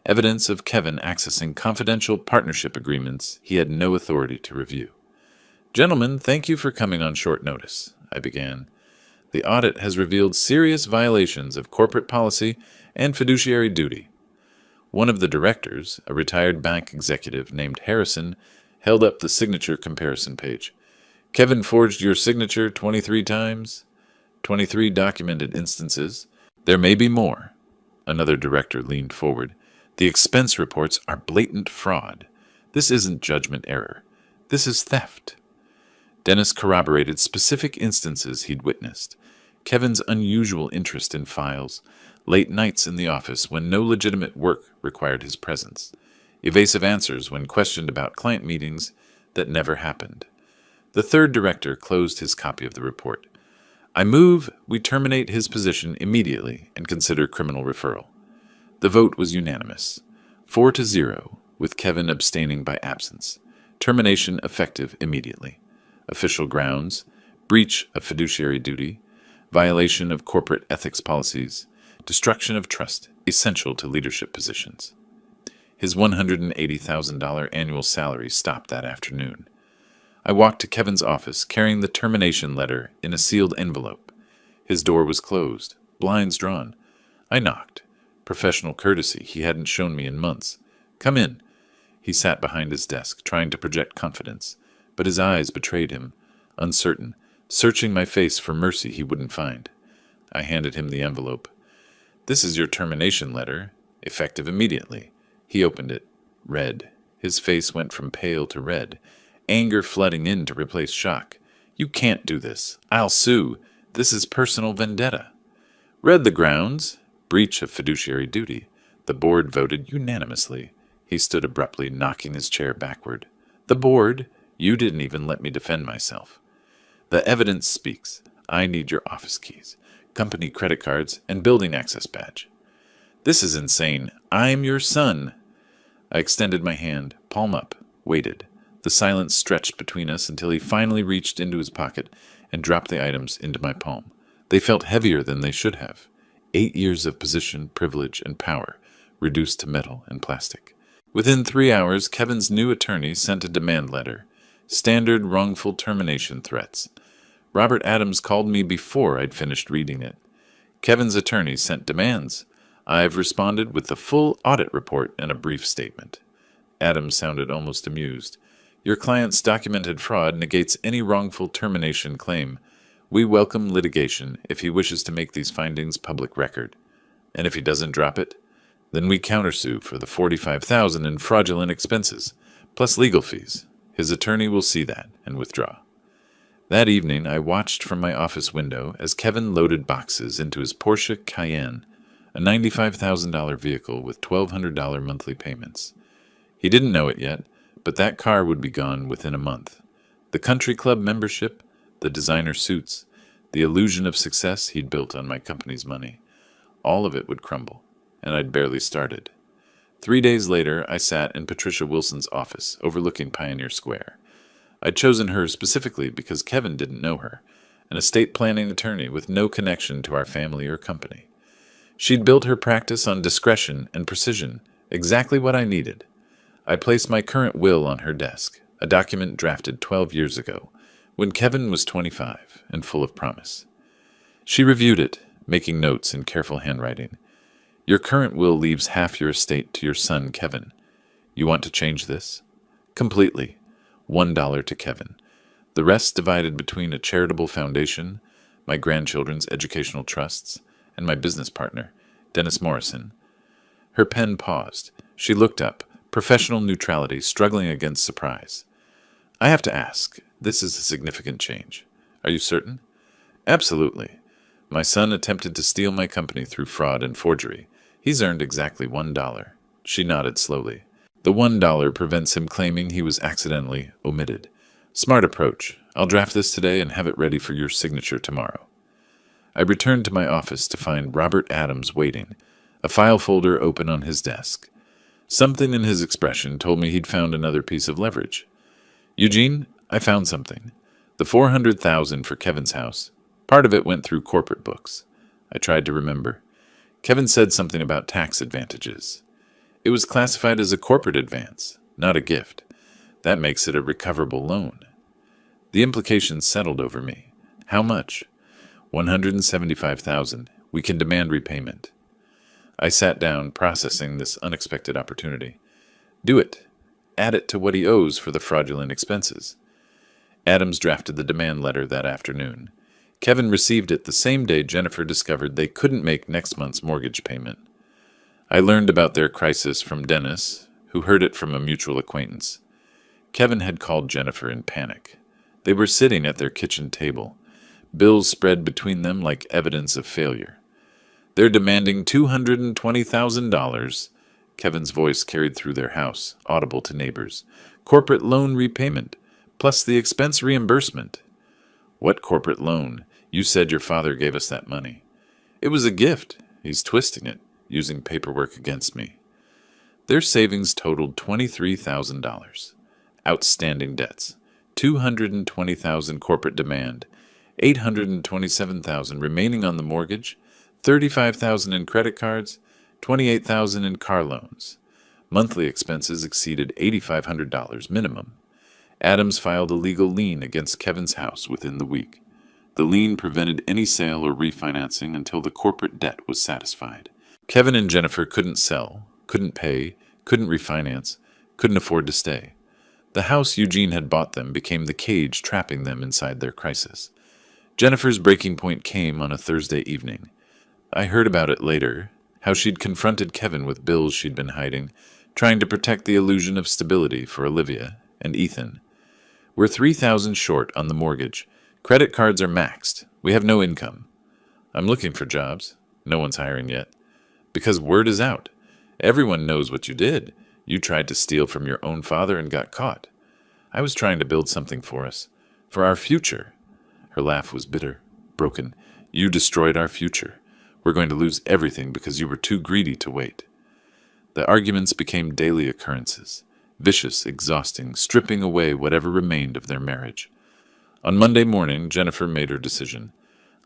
[SPEAKER 1] evidence of Kevin accessing confidential partnership agreements he had no authority to review. Gentlemen, thank you for coming on short notice, I began. The audit has revealed serious violations of corporate policy and fiduciary duty. One of the directors, a retired bank executive named Harrison, held up the signature comparison page. Kevin forged your signature 23 times? 23 documented instances. There may be more. Another director leaned forward. The expense reports are blatant fraud. This isn't judgment error. This is theft. Dennis corroborated specific instances he'd witnessed. Kevin's unusual interest in files, late nights in the office when no legitimate work required his presence, evasive answers when questioned about client meetings, that never happened. The third director closed his copy of the report. I move we terminate his position immediately and consider criminal referral. The vote was unanimous, 4-0, with Kevin abstaining by absence. Termination effective immediately. Official grounds: breach of fiduciary duty, violation of corporate ethics policies, destruction of trust essential to leadership positions. His $180,000 annual salary stopped that afternoon. I walked to Kevin's office carrying the termination letter in a sealed envelope. His door was closed, blinds drawn. I knocked. Professional courtesy he hadn't shown me in months. "Come in." He sat behind his desk, trying to project confidence, but his eyes betrayed him, uncertain, searching my face for mercy he wouldn't find. I handed him the envelope. "This is your termination letter, effective immediately." He opened it, read. His face went from pale to red, anger flooding in to replace shock. "You can't do this. I'll sue. This is personal vendetta." Read the grounds: breach of fiduciary duty. The board voted unanimously. He stood abruptly, knocking his chair backward. "The board? You didn't even let me defend myself." "The evidence speaks. I need your office keys, company credit cards, and building access badge." "This is insane. I'm your son." I extended my hand, palm up, waited. The silence stretched between us until he finally reached into his pocket and dropped the items into my palm. They felt heavier than they should have. 8 years of position, privilege, and power, reduced to metal and plastic. Within 3 hours, Kevin's new attorney sent a demand letter. Standard wrongful termination threats. Robert Adams called me before I'd finished reading it. Kevin's attorney sent demands. I've responded with the full audit report and a brief statement. Adams sounded almost amused. Your client's documented fraud negates any wrongful termination claim. We welcome litigation if he wishes to make these findings public record. And if he doesn't drop it, then we countersue for the $45,000 in fraudulent expenses, plus legal fees. His attorney will see that and withdraw. That evening, I watched from my office window as Kevin loaded boxes into his Porsche Cayenne, a $95,000 vehicle with $1,200 monthly payments. He didn't know it yet, but that car would be gone within a month. The country club membership, the designer suits, the illusion of success he'd built on my company's money, all of it would crumble, and I'd barely started. 3 days later, I sat in Patricia Wilson's office overlooking Pioneer Square. I'd chosen her specifically because Kevin didn't know her, an estate planning attorney with no connection to our family or company. She'd built her practice on discretion and precision, exactly what I needed. I placed my current will on her desk, a document drafted 12 years ago, when Kevin was 25 and full of promise. She reviewed it, making notes in careful handwriting. Your current will leaves half your estate to your son, Kevin. You want to change this? Completely. $1 to Kevin. The rest divided between a charitable foundation, my grandchildren's educational trusts, and my business partner, Dennis Morrison. Her pen paused. She looked up, professional neutrality struggling against surprise. I have to ask, this is a significant change. Are you certain? Absolutely. My son attempted to steal my company through fraud and forgery. He's earned exactly $1. She nodded slowly. The $1 prevents him claiming he was accidentally omitted. Smart approach. I'll draft this today and have it ready for your signature tomorrow. I returned to my office to find Robert Adams waiting, a file folder open on his desk. Something in his expression told me he'd found another piece of leverage. Eugene, I found something. The $400,000 for Kevin's house. Part of it went through corporate books. I tried to remember. Kevin said something about tax advantages. It was classified as a corporate advance, not a gift. That makes it a recoverable loan. The implications settled over me. How much? $175,000. We can demand repayment. I sat down, processing this unexpected opportunity. Do it. Add it to what he owes for the fraudulent expenses. Adams drafted the demand letter that afternoon. Kevin received it the same day Jennifer discovered they couldn't make next month's mortgage payment. I learned about their crisis from Dennis, who heard it from a mutual acquaintance. Kevin had called Jennifer in panic. They were sitting at their kitchen table, bills spread between them like evidence of failure. They're demanding $220,000. Kevin's voice carried through their house, audible to neighbors. Corporate loan repayment. plus the expense reimbursement. What corporate loan? You said your father gave us that money. It was a gift. He's twisting it, using paperwork against me. Their savings totaled $23,000. Outstanding debts, $220,000 corporate demand, $827,000 remaining on the mortgage, $35,000 in credit cards, $28,000 in car loans. Monthly expenses exceeded $8,500 minimum. Adams filed a legal lien against Kevin's house within the week. The lien prevented any sale or refinancing until the corporate debt was satisfied. Kevin and Jennifer couldn't sell, couldn't pay, couldn't refinance, couldn't afford to stay. The house Eugene had bought them became the cage trapping them inside their crisis. Jennifer's breaking point came on a Thursday evening. I heard about it later, how she'd confronted Kevin with bills she'd been hiding, trying to protect the illusion of stability for Olivia and Ethan. We're $3,000 short on the mortgage. Credit cards are maxed. We have no income. I'm looking for jobs. No one's hiring yet. Because word is out. Everyone knows what you did. You tried to steal from your own father and got caught. I was trying to build something for us. For our future. Her laugh was bitter, broken. You destroyed our future. We're going to lose everything because you were too greedy to wait. The arguments became daily occurrences. Vicious, exhausting, stripping away whatever remained of their marriage. On Monday morning, Jennifer made her decision.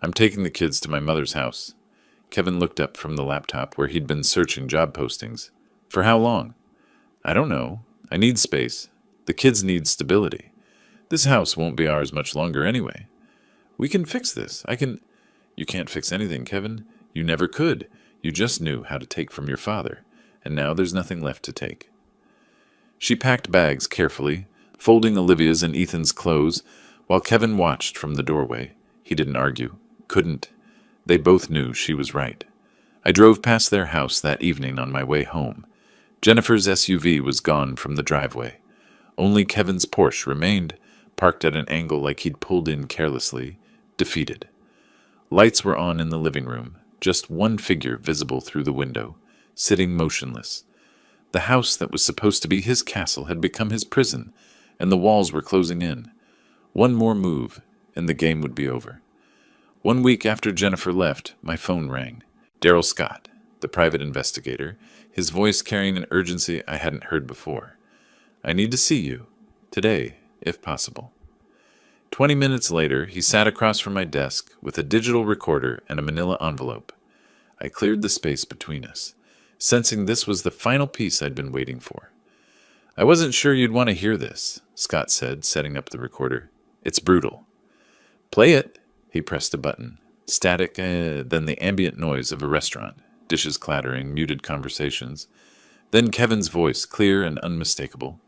[SPEAKER 1] I'm taking the kids to my mother's house. Kevin looked up from the laptop where he'd been searching job postings. For how long? I don't know. I need space. The kids need stability. This house won't be ours much longer anyway. We can fix this. You can't fix anything, Kevin. You never could. You just knew how to take from your father. And now there's nothing left to take. She packed bags carefully, folding Olivia's and Ethan's clothes, while Kevin watched from the doorway. He didn't argue. Couldn't. They both knew she was right. I drove past their house that evening on my way home. Jennifer's SUV was gone from the driveway. Only Kevin's Porsche remained, parked at an angle like he'd pulled in carelessly, defeated. Lights were on in the living room, just one figure visible through the window, sitting motionless. The house that was supposed to be his castle had become his prison, and the walls were closing in. One more move, and the game would be over. 1 week after Jennifer left, my phone rang. Daryl Scott, the private investigator, his voice carrying an urgency I hadn't heard before. I need to see you. Today, if possible. 20 minutes later, he sat across from my desk with a digital recorder and a manila envelope. I cleared the space between us, sensing this was the final piece I'd been waiting for. I wasn't sure you'd want to hear this, Scott said, setting up the recorder. It's brutal. Play it. He pressed a button. Static, then the ambient noise of a restaurant, dishes clattering, muted conversations. Then Kevin's voice, clear and unmistakable.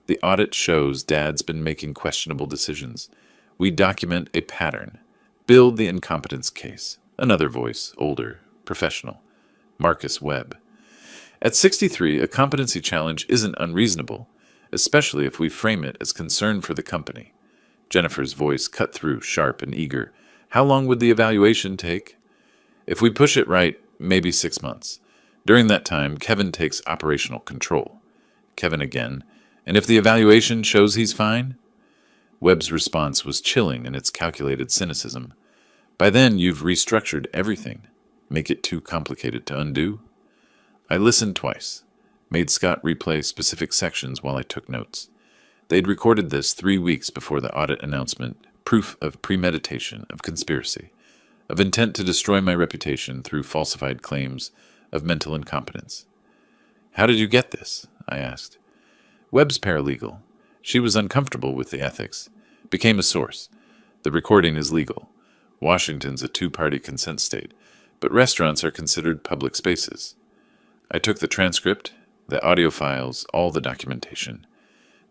[SPEAKER 1] The audit shows Dad's been making questionable decisions. We document a pattern. Build the incompetence case. Another voice, older, professional. Marcus Webb. At 63, a competency challenge isn't unreasonable, especially if we frame it as concern for the company. Jennifer's voice cut through, sharp and eager. How long would the evaluation take? If we push it right, maybe 6 months. During that time, Kevin takes operational control. Kevin again. And if the evaluation shows he's fine? Webb's response was chilling in its calculated cynicism. By then, you've restructured everything. Make it too complicated to undo? I listened twice, made Scott replay specific sections while I took notes. They'd recorded this 3 weeks before the audit announcement, proof of premeditation, of conspiracy, of intent to destroy my reputation through falsified claims of mental incompetence. How did you get this? I asked. Webb's paralegal. She was uncomfortable with the ethics. Became a source. The recording is legal. Washington's a two-party consent state, but restaurants are considered public spaces. I took the transcript, the audio files, all the documentation.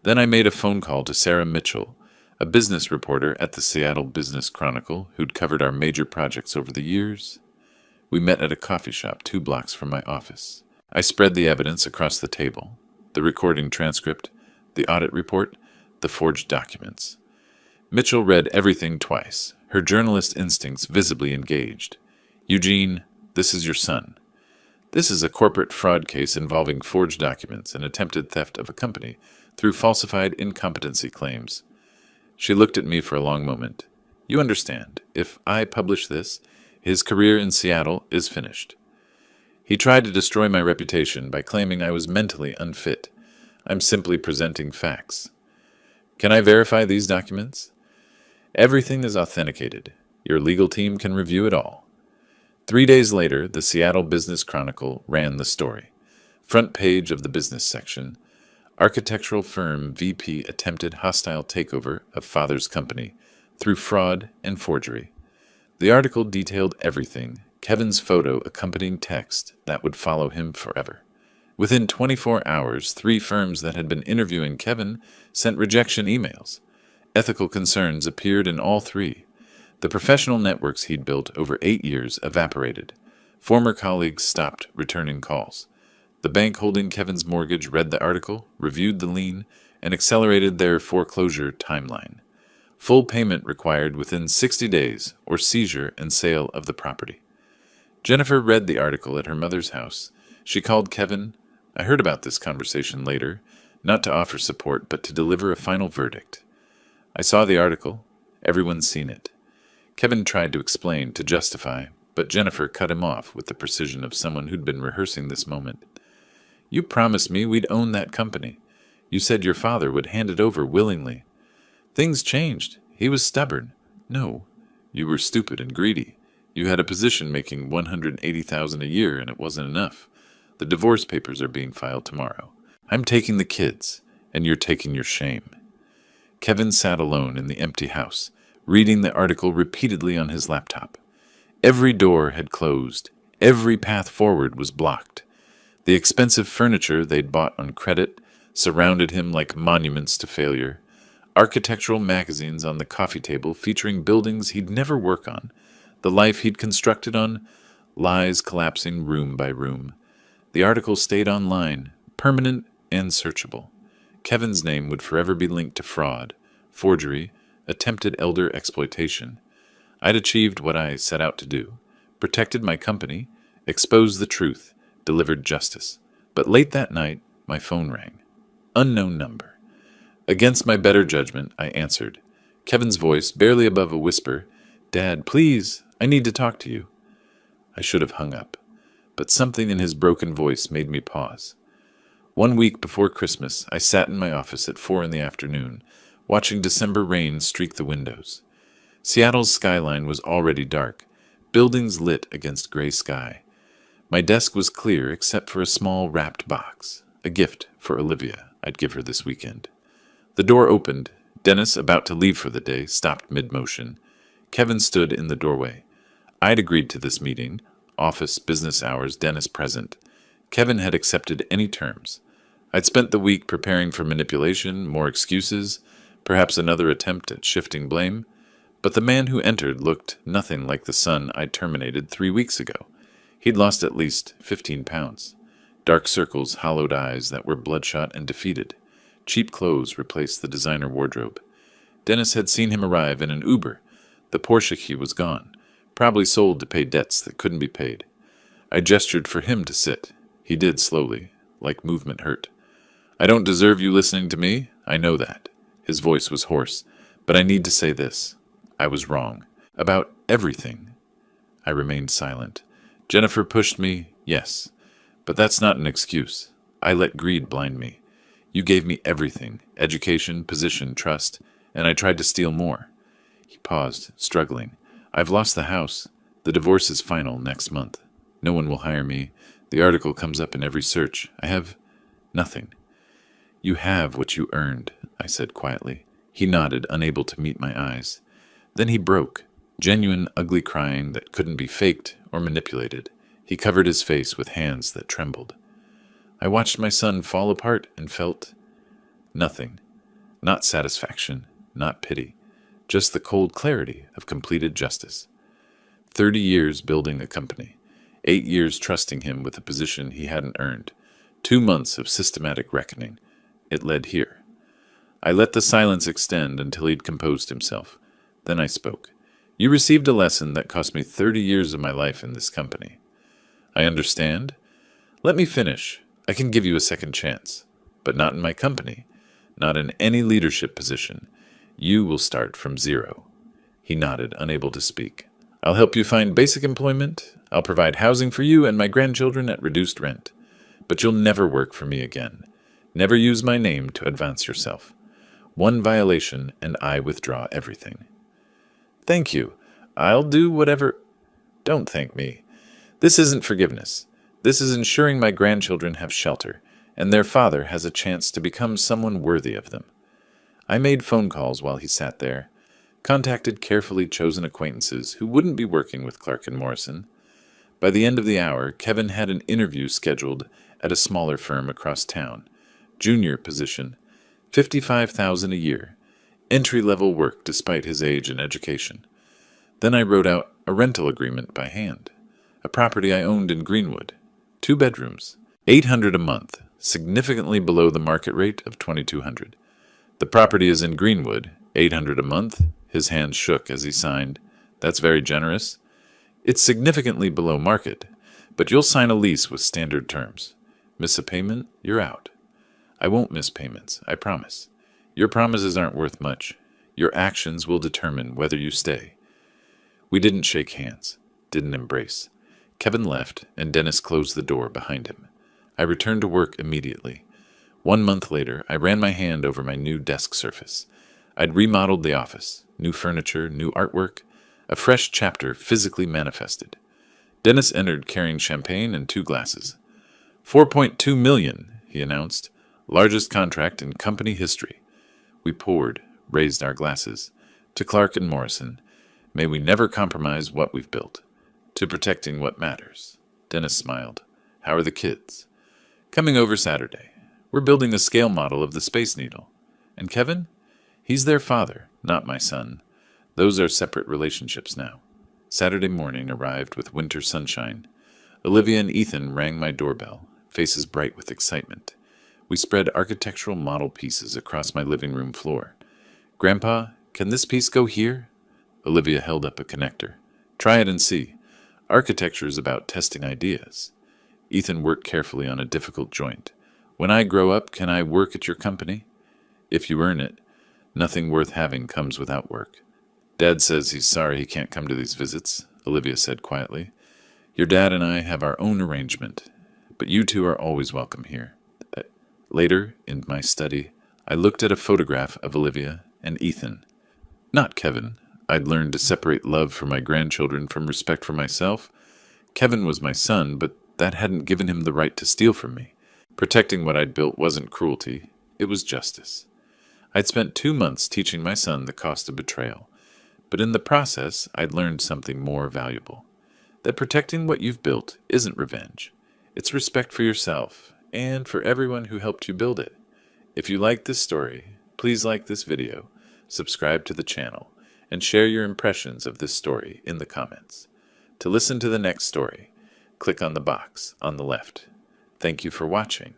[SPEAKER 1] Then I made a phone call to Sarah Mitchell, a business reporter at the Seattle Business Chronicle who'd covered our major projects over the years. We met at a coffee shop 2 blocks from my office. I spread the evidence across the table, the recording transcript, the audit report, the forged documents. Mitchell read everything twice, her journalist instincts visibly engaged. Eugene, this is your son. This is a corporate fraud case involving forged documents and attempted theft of a company through falsified incompetency claims. She looked at me for a long moment. You understand, if I publish this, his career in Seattle is finished. He tried to destroy my reputation by claiming I was mentally unfit. I'm simply presenting facts. Can I verify these documents? Everything is authenticated. Your legal team can review it all. 3 days later, the Seattle Business Chronicle ran the story. Front page of the business section. Architectural firm VP attempted hostile takeover of father's company through fraud and forgery. The article detailed everything, Kevin's photo accompanying text that would follow him forever. Within 24 hours, 3 firms that had been interviewing Kevin sent rejection emails. Ethical concerns appeared in all 3. The professional networks he'd built over 8 years evaporated. Former colleagues stopped returning calls. The bank holding Kevin's mortgage read the article, reviewed the lien, and accelerated their foreclosure timeline. Full payment required within 60 days or seizure and sale of the property. Jennifer read the article at her mother's house. She called Kevin. I heard about this conversation later, not to offer support, but to deliver a final verdict. I saw the article. Everyone's seen it. Kevin tried to explain, to justify, but Jennifer cut him off with the precision of someone who'd been rehearsing this moment. You promised me we'd own that company. You said your father would hand it over willingly. Things changed. He was stubborn. No, you were stupid and greedy. You had a position making $180,000 a year, and it wasn't enough. The divorce papers are being filed tomorrow. I'm taking the kids, and you're taking your shame. Kevin sat alone in the empty house, reading the article repeatedly on his laptop. Every door had closed. Every path forward was blocked. The expensive furniture they'd bought on credit surrounded him like monuments to failure. Architectural magazines on the coffee table featuring buildings he'd never work on. The life he'd constructed on lies collapsing room by room. The article stayed online, permanent and searchable. Kevin's name would forever be linked to fraud, forgery, attempted elder exploitation. I'd achieved what I set out to do. Protected my company, exposed the truth, delivered justice. But late that night, my phone rang. Unknown number. Against my better judgment, I answered. Kevin's voice, barely above a whisper, Dad, please, I need to talk to you. I should have hung up, but something in his broken voice made me pause. 1 week before Christmas, I sat in my office at 4 p.m, watching December rain streak the windows. Seattle's skyline was already dark, buildings lit against gray sky. My desk was clear except for a small wrapped box, a gift for Olivia I'd give her this weekend. The door opened. Dennis, about to leave for the day, stopped mid-motion. Kevin stood in the doorway. I'd agreed to this meeting, office, business hours, Dennis present. Kevin had accepted any terms. I'd spent the week preparing for manipulation, more excuses, perhaps another attempt at shifting blame. But the man who entered looked nothing like the son I'd terminated 3 weeks ago. He'd lost at least 15 pounds. Dark circles, hollowed eyes that were bloodshot and defeated. Cheap clothes replaced the designer wardrobe. Dennis had seen him arrive in an Uber. The Porsche key was gone, probably sold to pay debts that couldn't be paid. I gestured for him to sit. He did slowly, like movement hurt. I don't deserve you listening to me. I know that. His voice was hoarse. But I need to say this. I was wrong. About everything. I remained silent. Jennifer pushed me, yes. But that's not an excuse. I let greed blind me. You gave me everything. Education, position, trust. And I tried to steal more. He paused, struggling. I've lost the house. The divorce is final next month. No one will hire me. The article comes up in every search. I have nothing. You have what you earned, I said quietly. He nodded, unable to meet my eyes. Then he broke. Genuine, ugly crying that couldn't be faked or manipulated. He covered his face with hands that trembled. I watched my son fall apart and felt nothing. Not satisfaction, not pity. Just the cold clarity of completed justice. 30 years building a company. 8 years trusting him with a position he hadn't earned. 2 months of systematic reckoning. It led here. I let the silence extend until he'd composed himself. Then I spoke. You received a lesson that cost me 30 years of my life in this company. I understand. Let me finish. I can give you a second chance. But not in my company. Not in any leadership position. You will start from zero. He nodded, unable to speak. I'll help you find basic employment. I'll provide housing for you and my grandchildren at reduced rent. But you'll never work for me again. Never use my name to advance yourself. One violation, and I withdraw everything. Thank you. I'll do whatever. Don't thank me. This isn't forgiveness. This is ensuring my grandchildren have shelter, and their father has a chance to become someone worthy of them. I made phone calls while he sat there, contacted carefully chosen acquaintances who wouldn't be working with Clark and Morrison. By the end of the hour, Kevin had an interview scheduled at a smaller firm across town. Junior position, $55,000 a year. Entry-level work despite his age and education. Then I wrote out a rental agreement by hand. A property I owned in Greenwood. 2 bedrooms. $800 a month, significantly below the market rate of $2,200. The property is in Greenwood. $800 a month. His hands shook as he signed. That's very generous. It's significantly below market, but you'll sign a lease with standard terms. Miss a payment, you're out. I won't miss payments, I promise. Your promises aren't worth much. Your actions will determine whether you stay. We didn't shake hands, didn't embrace. Kevin left, and Dennis closed the door behind him. I returned to work immediately. 1 month later, I ran my hand over my new desk surface. I'd remodeled the office, new furniture, new artwork, a fresh chapter physically manifested. Dennis entered carrying champagne and 2 glasses. $4.2 million, he announced. Largest contract in company history. We poured, raised our glasses. To Clark and Morrison, may we never compromise what we've built. To protecting what matters. Dennis smiled. How are the kids? Coming over Saturday. We're building a scale model of the Space Needle. And Kevin? He's their father, not my son. Those are separate relationships now. Saturday morning arrived with winter sunshine. Olivia and Ethan rang my doorbell, faces bright with excitement. We spread architectural model pieces across my living room floor. Grandpa, can this piece go here? Olivia held up a connector. Try it and see. Architecture is about testing ideas. Ethan worked carefully on a difficult joint. When I grow up, can I work at your company? If you earn it. Nothing worth having comes without work. Dad says he's sorry he can't come to these visits, Olivia said quietly. Your dad and I have our own arrangement, but you two are always welcome here. Later, in my study, I looked at a photograph of Olivia and Ethan. Not Kevin. I'd learned to separate love for my grandchildren from respect for myself. Kevin was my son, but that hadn't given him the right to steal from me. Protecting what I'd built wasn't cruelty. It was justice. I'd spent 2 months teaching my son the cost of betrayal, but in the process, I'd learned something more valuable. That protecting what you've built isn't revenge. It's respect for yourself and for everyone who helped you build it. If you like this story, please like this video, subscribe to the channel, and share your impressions of this story in the comments. To listen to the next story, click on the box on the left. Thank you for watching.